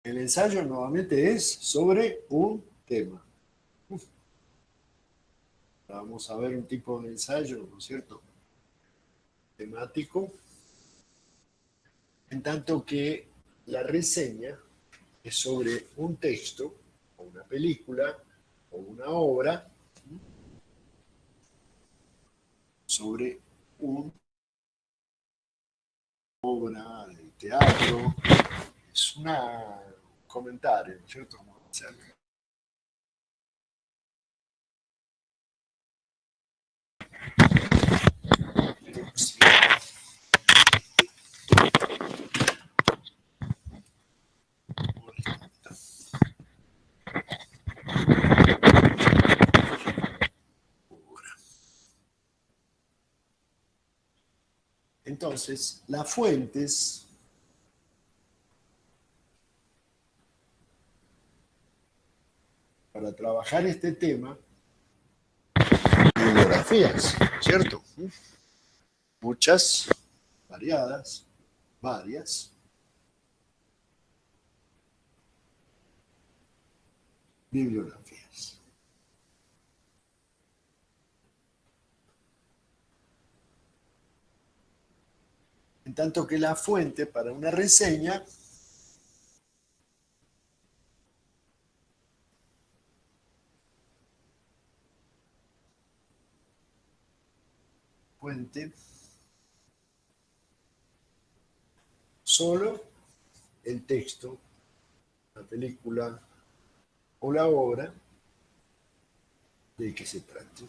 El ensayo nuevamente es sobre un tema. Vamos a ver un tipo de ensayo, ¿no es cierto? Temático, en tanto que la reseña es sobre un texto, o una película, o una obra, sobre una obra de teatro, es un comentario, ¿no es cierto? Entonces, las fuentes para trabajar este tema, bibliografías, ¿cierto? Muchas, variadas, varias bibliografías. En tanto que la fuente para una reseña fuente solo el texto, la película o la obra de que se trate.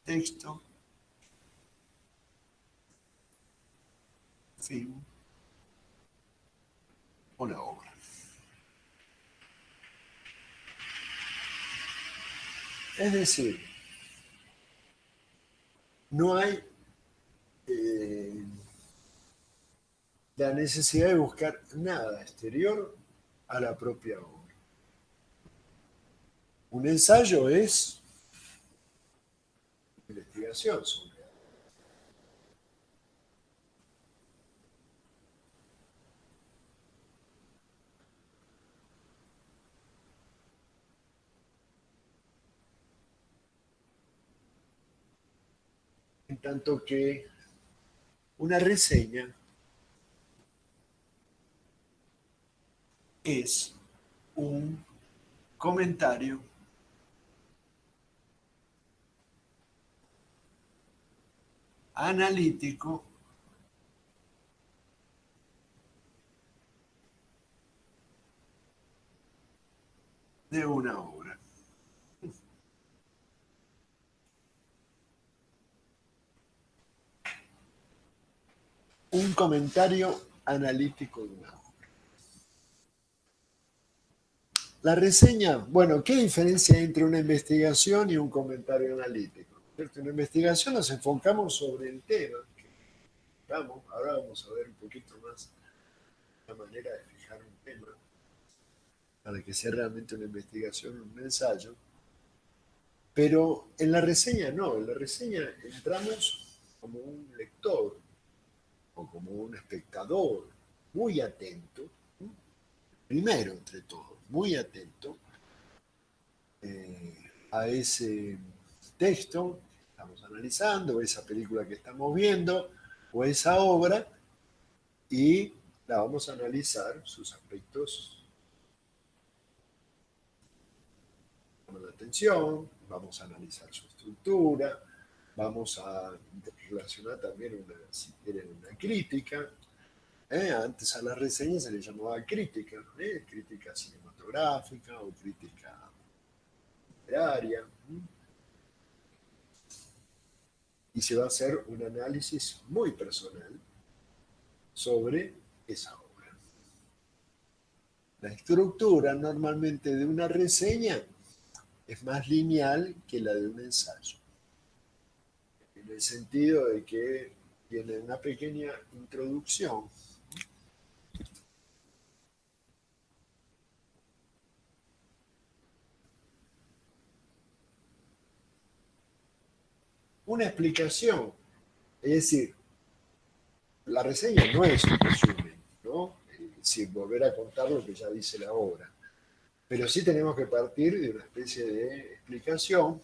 Texto, film o la obra. Es decir, no hay la necesidad de buscar nada exterior a la propia obra. Un ensayo es investigación sobre algo. En tanto que una reseña es un comentario analítico de una obra. Un comentario analítico de una obra. La reseña, bueno, ¿qué diferencia hay entre una investigación y un comentario analítico? En una investigación nos enfocamos sobre el tema. Ahora vamos a ver un poquito más la manera de fijar un tema para que sea realmente una investigación, un ensayo. Pero en la reseña no, en la reseña entramos como un lector o como un espectador muy atento, primero entre todos, muy atento a ese texto que estamos analizando, esa película que estamos viendo o esa obra y la vamos a analizar, sus aspectos llaman la atención, vamos a analizar su estructura, vamos a relacionar también, si quieren, una crítica. Antes a las reseñas se le llamaba crítica, crítica cinematográfica o crítica literaria. Y se va a hacer un análisis muy personal sobre esa obra. La estructura normalmente de una reseña es más lineal que la de un ensayo, en el sentido de que tiene una pequeña introducción, una explicación Es decir, la reseña no es un resumen, ¿no? Sin volver a contar lo que ya dice la obra. Pero sí tenemos que partir de una especie de explicación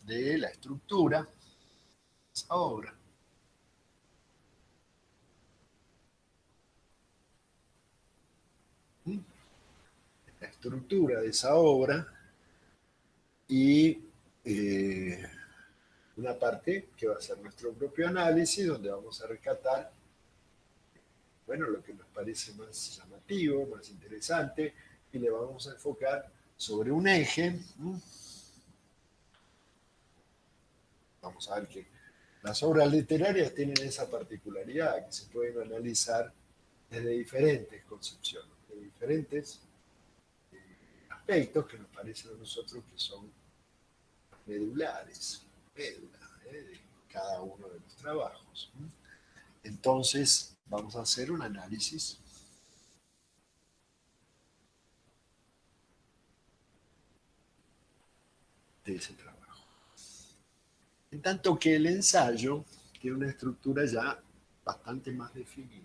de la estructura de esa obra. La estructura de esa obra y una parte que va a ser nuestro propio análisis, donde vamos a rescatar, bueno, lo que nos parece más llamativo, más interesante, y le vamos a enfocar sobre un eje. Vamos a ver que las obras literarias tienen esa particularidad, que se pueden analizar desde diferentes concepciones, de diferentes aspectos que nos parecen a nosotros que son medulares, médula, de cada uno de los trabajos. Entonces, vamos a hacer un análisis de ese trabajo. En tanto que el ensayo tiene una estructura ya bastante más definida.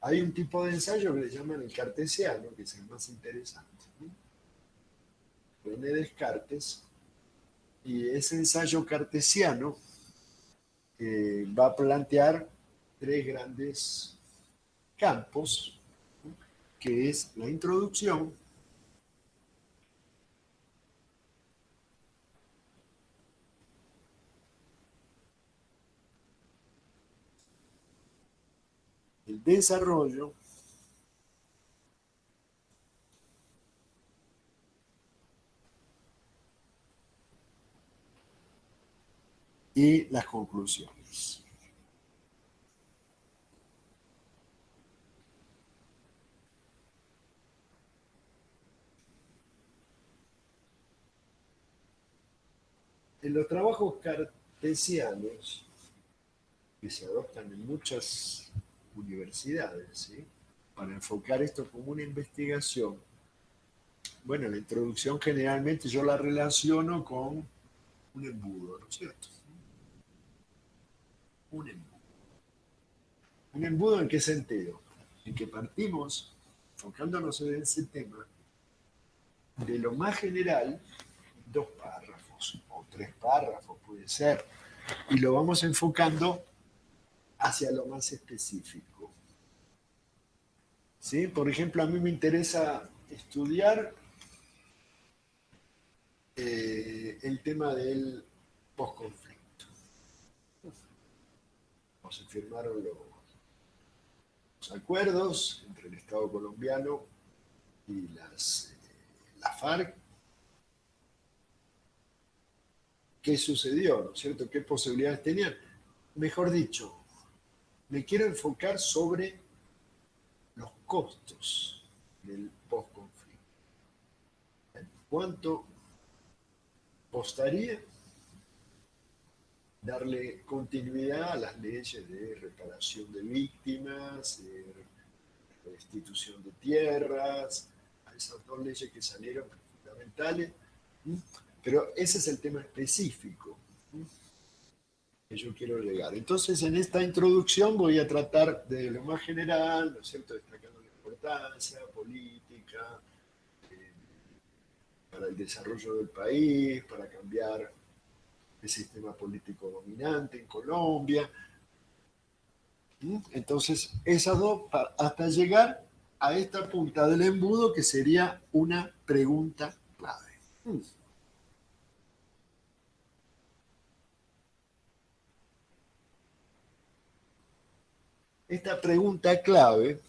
Hay un tipo de ensayo que le llaman el cartesiano, que es el más interesante. René Descartes, y ese ensayo cartesiano va a plantear tres grandes campos, que es la introducción, el desarrollo y las conclusiones. En los trabajos cartesianos, que se adoptan en muchas universidades, ¿sí?, para enfocar esto como una investigación, bueno, la introducción generalmente yo la relaciono con un embudo, ¿no es cierto? Un embudo. ¿Un embudo en qué sentido? En que partimos, enfocándonos en ese tema, de lo más general, 2 párrafos o 3 párrafos puede ser, y lo vamos enfocando hacia lo más específico. ¿Sí? Por ejemplo, a mí me interesa estudiar el tema del posconflicto. Se firmaron los acuerdos entre el Estado colombiano y la FARC. ¿Qué sucedió? ¿No es cierto? ¿Qué posibilidades tenían? Mejor dicho, me quiero enfocar sobre los costos del posconflicto. ¿Cuánto costaría darle continuidad a las leyes de reparación de víctimas, de restitución de tierras, a esas 2 leyes que salieron fundamentales? Pero ese es el tema específico que yo quiero llegar. Entonces, en esta introducción voy a tratar de lo más general, ¿no es cierto?, destacando la importancia política para el desarrollo del país, para cambiar el sistema político dominante en Colombia. Entonces, esas dos, hasta llegar a esta punta del embudo que sería una pregunta clave. Esta pregunta clave,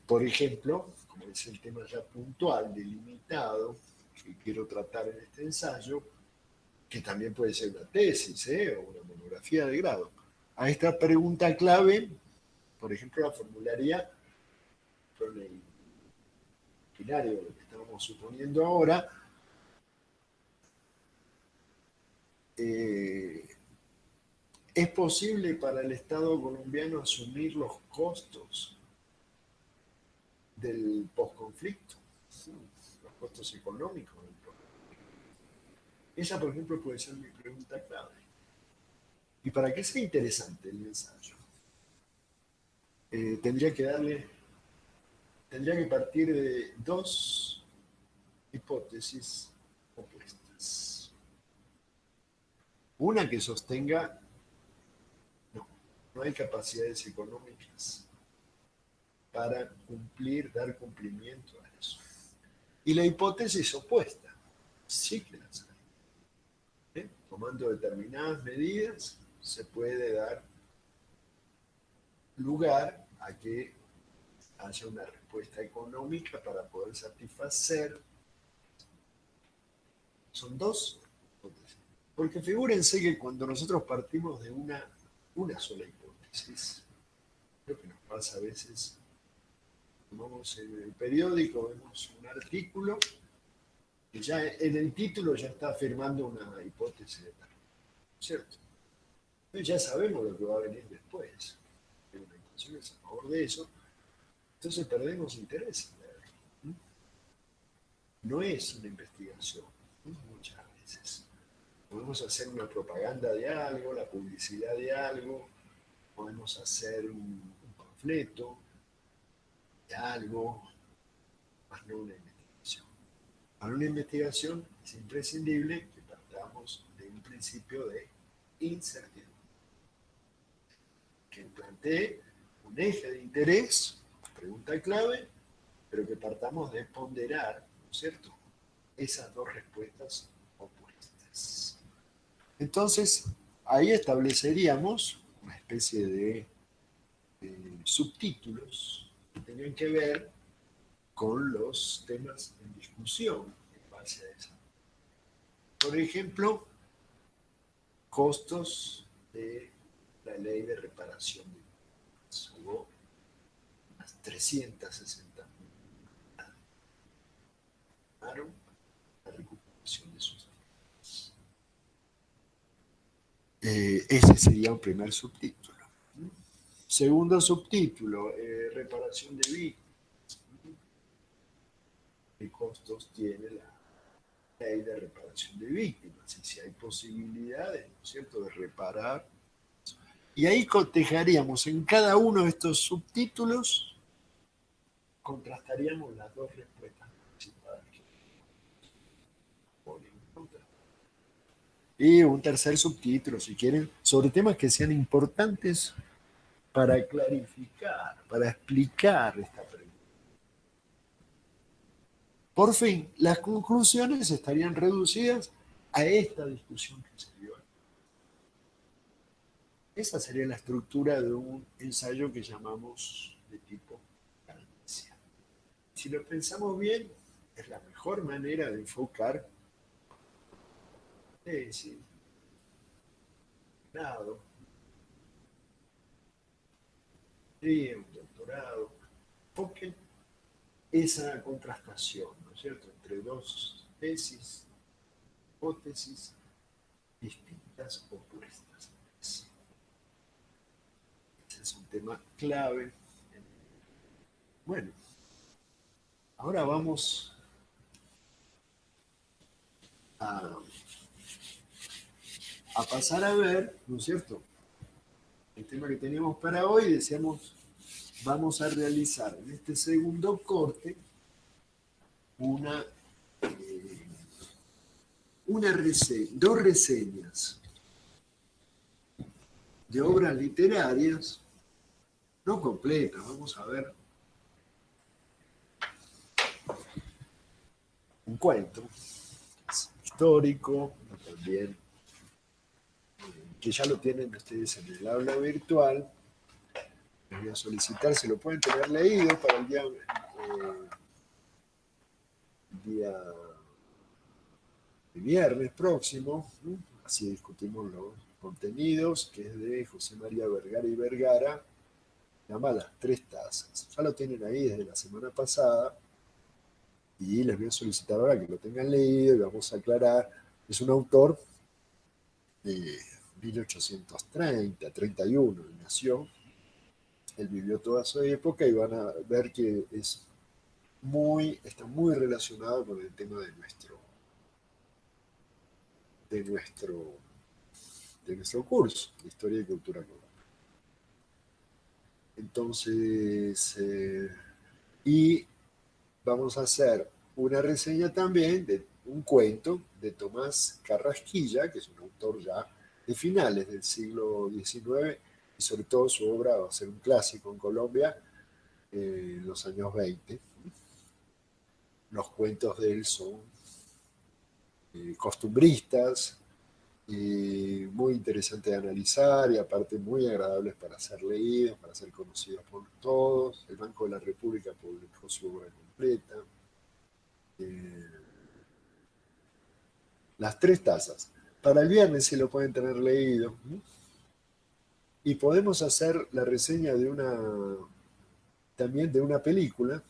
por ejemplo, como es el tema ya puntual, delimitado, que quiero tratar en este ensayo, que también puede ser una tesis o una monografía de grado. A esta pregunta clave, por ejemplo, la formularía con el binario de lo que estamos suponiendo ahora. ¿Es posible para el Estado colombiano asumir los costos del posconflicto? Los costos económicos del posconflicto. Esa, por ejemplo, puede ser mi pregunta clave. Y para que sea interesante el ensayo, tendría que partir de dos hipótesis opuestas. Una que sostenga, no hay capacidades económicas para dar cumplimiento a eso. Y la hipótesis opuesta, sí que las hay. Tomando determinadas medidas, se puede dar lugar a que haya una respuesta económica para poder satisfacer. Son dos hipótesis. Porque figúrense que cuando nosotros partimos de una sola hipótesis, lo que nos pasa a veces, tomamos en el periódico, vemos un artículo, y ya en el título ya está afirmando una hipótesis de tal, ¿cierto? Entonces ya sabemos lo que va a venir después. Hay una intención a favor de eso, entonces perdemos interés en leerlo. No es una investigación, muchas veces. Podemos hacer una propaganda de algo, la publicidad de algo, podemos hacer un panfleto de algo, más no una investigación. Para una investigación es imprescindible que partamos de un principio de incertidumbre, que plantee un eje de interés, pregunta clave, pero que partamos de ponderar, ¿no es cierto?, esas dos respuestas opuestas. Entonces, ahí estableceríamos una especie de subtítulos que tengan que ver con los temas en discusión en base a eso. Por ejemplo, costos de la ley de reparación de bienes. Hubo unas 360 la recuperación de sus bienes. Ese sería un primer subtítulo. Segundo subtítulo, reparación de víctimas. ¿Qué costos tiene la ley de reparación de víctimas? Y si hay posibilidades, ¿no es cierto?, de reparar. Y ahí cotejaríamos en cada uno de estos subtítulos, contrastaríamos las dos respuestas anticipadas. Y un tercer subtítulo, si quieren, sobre temas que sean importantes para clarificar, para explicar esta pregunta. Por fin, las conclusiones estarían reducidas a esta discusión que se dio. Esa sería la estructura de un ensayo que llamamos de tipo ganancia. Si lo pensamos bien, es la mejor manera de enfocar tesis, grado, un doctorado, porque esa contrastación, ¿no es cierto?, entre dos tesis, hipótesis distintas, opuestas. Ese es un tema clave. Bueno, ahora vamos a pasar a ver, ¿no es cierto?, el tema que teníamos para hoy. Decíamos, vamos a realizar en este segundo corte dos reseñas de obras literarias, no completas, vamos a ver un cuento histórico, también, que ya lo tienen ustedes en el aula virtual. Les voy a solicitar, se lo pueden tener leído para el día viernes próximo, ¿no? Así discutimos los contenidos, que es de José María Vergara y Vergara, se llama Las Tres Tazas. Ya lo tienen ahí desde la semana pasada y les voy a solicitar ahora que lo tengan leído y vamos a aclarar. Es un autor de 1830, 31, nació. Él vivió toda su época y van a ver que está muy relacionado con el tema de nuestro de nuestro curso de Historia y Cultura Colombiana. Entonces, y vamos a hacer una reseña también de un cuento de Tomás Carrasquilla, que es un autor ya de finales del siglo XIX, y sobre todo su obra va a ser un clásico en Colombia en los años 20. Los cuentos de él son costumbristas, muy interesantes de analizar y aparte muy agradables para ser leídos, para ser conocidos por todos. El Banco de la República publicó su obra completa. Eh, las tres tazas. Para el viernes se lo pueden tener leído. Y podemos hacer la reseña de una, también de una película,